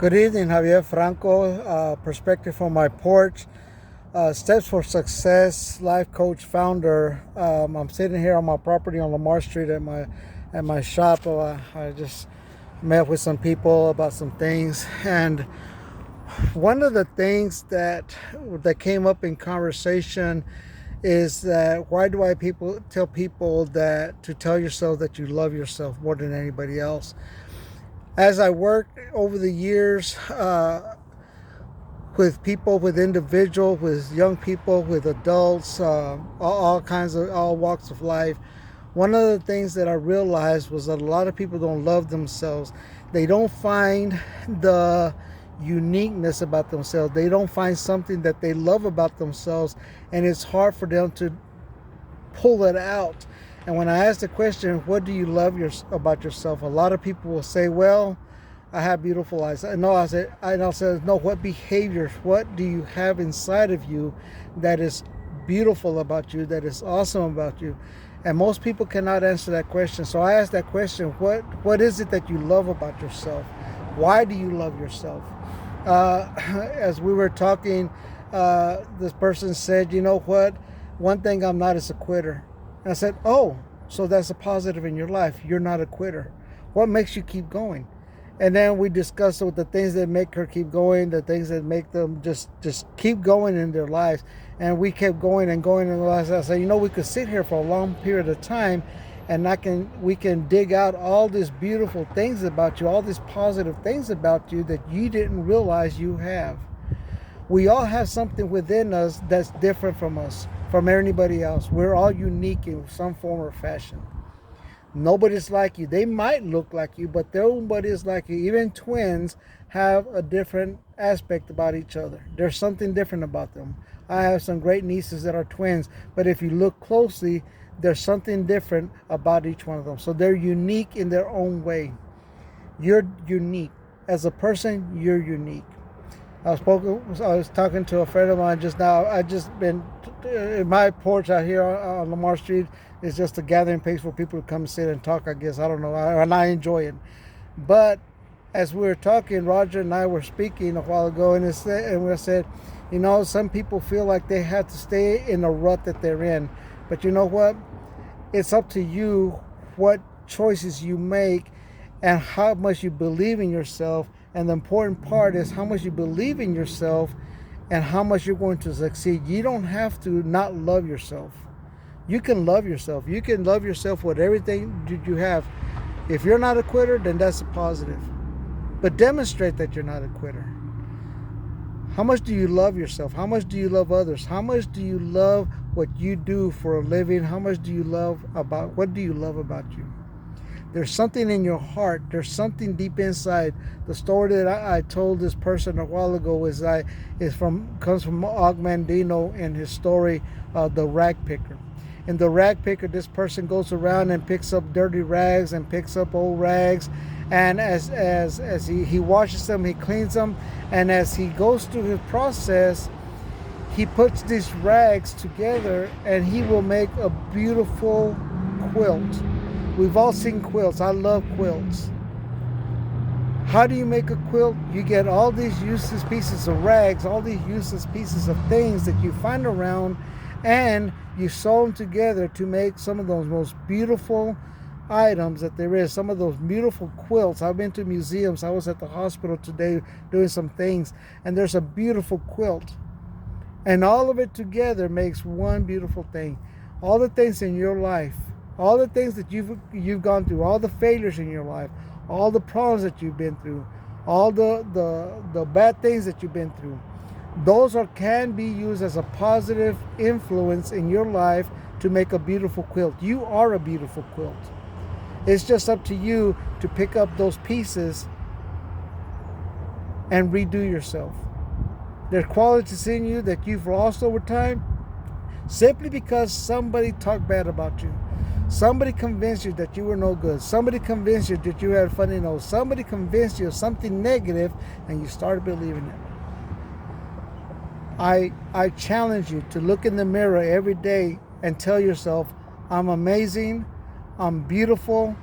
Good evening, Javier Franco. Perspective from My Porch. Steps for Success, life coach, founder. I'm sitting here on my property on Lamar Street at my shop. I just met with some people about some things, and one of the things that came up in conversation is that why do I people tell people that to tell yourself that you love yourself more than anybody else? As I worked over the years with people, with individuals, with young people, with adults, all kinds of all walks of life, one of the things that I realized was that a lot of people don't love themselves. They don't find the uniqueness about themselves. They don't find something that they love about themselves, and it's hard for them to pull it out. And when I ask the question, what do you love about yourself? A lot of people will say, well, I have beautiful eyes. I said, no, what behaviors, what do you have inside of you that is beautiful about you, that is awesome about you? And most people cannot answer that question. So I ask that question, what is it that you love about yourself? Why do you love yourself? As we were talking, this person said, you know what? One thing I'm not is a quitter. And I said, oh, so that's a positive in your life. You're not a quitter. What makes you keep going? And then we discussed with the things that make her keep going, the things that make them just keep going in their lives. And we kept going and going in their lives. I said, we could sit here for a long period of time and we can dig out all these beautiful things about you, all these positive things about you that you didn't realize you have. We all have something within us that's different from us, from anybody else. We're all unique in some form or fashion. Nobody's like you. They might look like you, but nobody's like you. Even twins have a different aspect about each other. There's something different about them. I have some great nieces that are twins, but if you look closely, there's something different about each one of them. So they're unique in their own way. You're unique. As a person, you're unique. I was talking to a friend of mine just now. I just been in my porch out here on Lamar Street. Is just a gathering place for people to come sit and talk. I guess I don't know, and I enjoy it. But as we were talking, Roger and I were speaking a while ago, and we said, some people feel like they have to stay in the rut that they're in. But you know what? It's up to you what choices you make and how much you believe in yourself. And the important part is how much you believe in yourself and how much you're going to succeed. You don't have to not love yourself. You can love yourself. You can love yourself with everything that you have. If you're not a quitter, then that's a positive. But demonstrate that you're not a quitter. How much do you love yourself? How much do you love others? How much do you love what you do for a living? What do you love about you? There's something in your heart. There's something deep inside. The story that I told this person a while ago comes from Og Mandino in his story, The Rag Picker. In The Rag Picker, this person goes around and picks up dirty rags and picks up old rags. And as he washes them, he cleans them. And as he goes through his process, he puts these rags together and he will make a beautiful quilt. We've all seen quilts. I love quilts. How do you make a quilt? You get all these useless pieces of rags, all these useless pieces of things that you find around, and you sew them together to make some of those most beautiful items that there is, some of those beautiful quilts. I've been to museums. I was at the hospital today doing some things, and there's a beautiful quilt. And all of it together makes one beautiful thing. All the things in your life, all the things that you've gone through, all the failures in your life, all the problems that you've been through, all the bad things that you've been through, those can be used as a positive influence in your life to make a beautiful quilt. You are a beautiful quilt. It's just up to you to pick up those pieces and redo yourself. There's qualities in you that you've lost over time simply because somebody talked bad about you. Somebody convinced you that you were no good. Somebody convinced you that you had a funny nose. Somebody convinced you of something negative and you started believing it. I challenge you to look in the mirror every day and tell yourself, I'm amazing, I'm beautiful,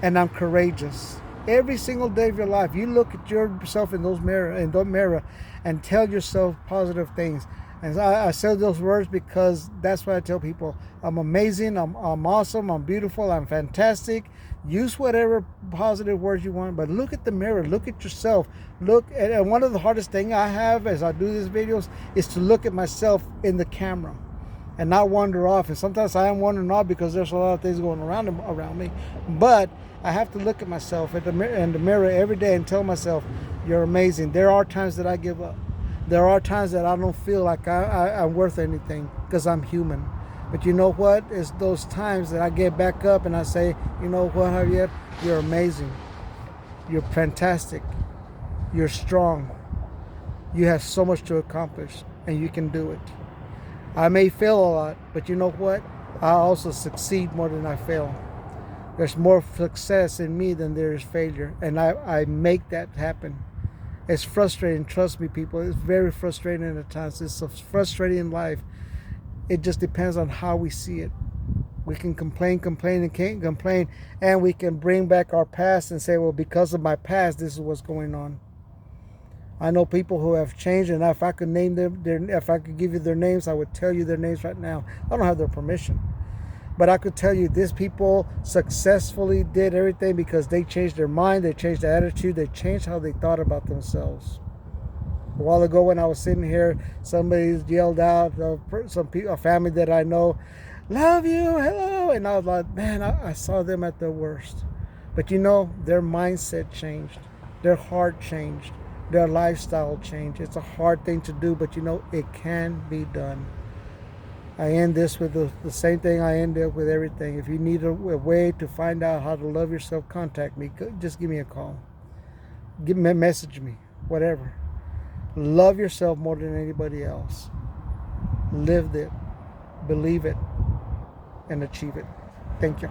and I'm courageous. Every single day of your life, you look at yourself in that mirror, and tell yourself positive things. And I say those words because that's what I tell people. I'm amazing. I'm awesome. I'm beautiful. I'm fantastic. Use whatever positive words you want, but look at the mirror. Look at yourself. And one of the hardest things I have as I do these videos is to look at myself in the camera and not wander off. And sometimes I am wandering off because there's a lot of things going around me. But I have to look at myself in the mirror every day and tell myself, you're amazing. There are times that I give up. There are times that I don't feel like I'm worth anything because I'm human. But you know what? It's those times that I get back up and I say, you know what, Javier? You're amazing. You're fantastic. You're strong. You have so much to accomplish and you can do it. I may fail a lot, but you know what? I also succeed more than I fail. There's more success in me than there is failure. And I make that happen. It's frustrating, trust me, people. It's very frustrating at times. It's so frustrating in life. It just depends on how we see it. We can complain, and can't complain, and we can bring back our past and say, well, because of my past, this is what's going on. I know people who have changed, and if I could name them, if I could give you their names, I would tell you their names right now. I don't have their permission. But I could tell you these people successfully did everything because they changed their mind, they changed their attitude, they changed how they thought about themselves. A while ago when I was sitting here, somebody yelled out, a family that I know, love you, hello. And I was like, man, I saw them at their worst. But you know, their mindset changed, their heart changed, their lifestyle changed. It's a hard thing to do, but you know, it can be done. I end this with the same thing I end it with everything. If you need a way to find out how to love yourself, contact me. Just give me a call. Message me, whatever. Love yourself more than anybody else. Live it, believe it, and achieve it. Thank you.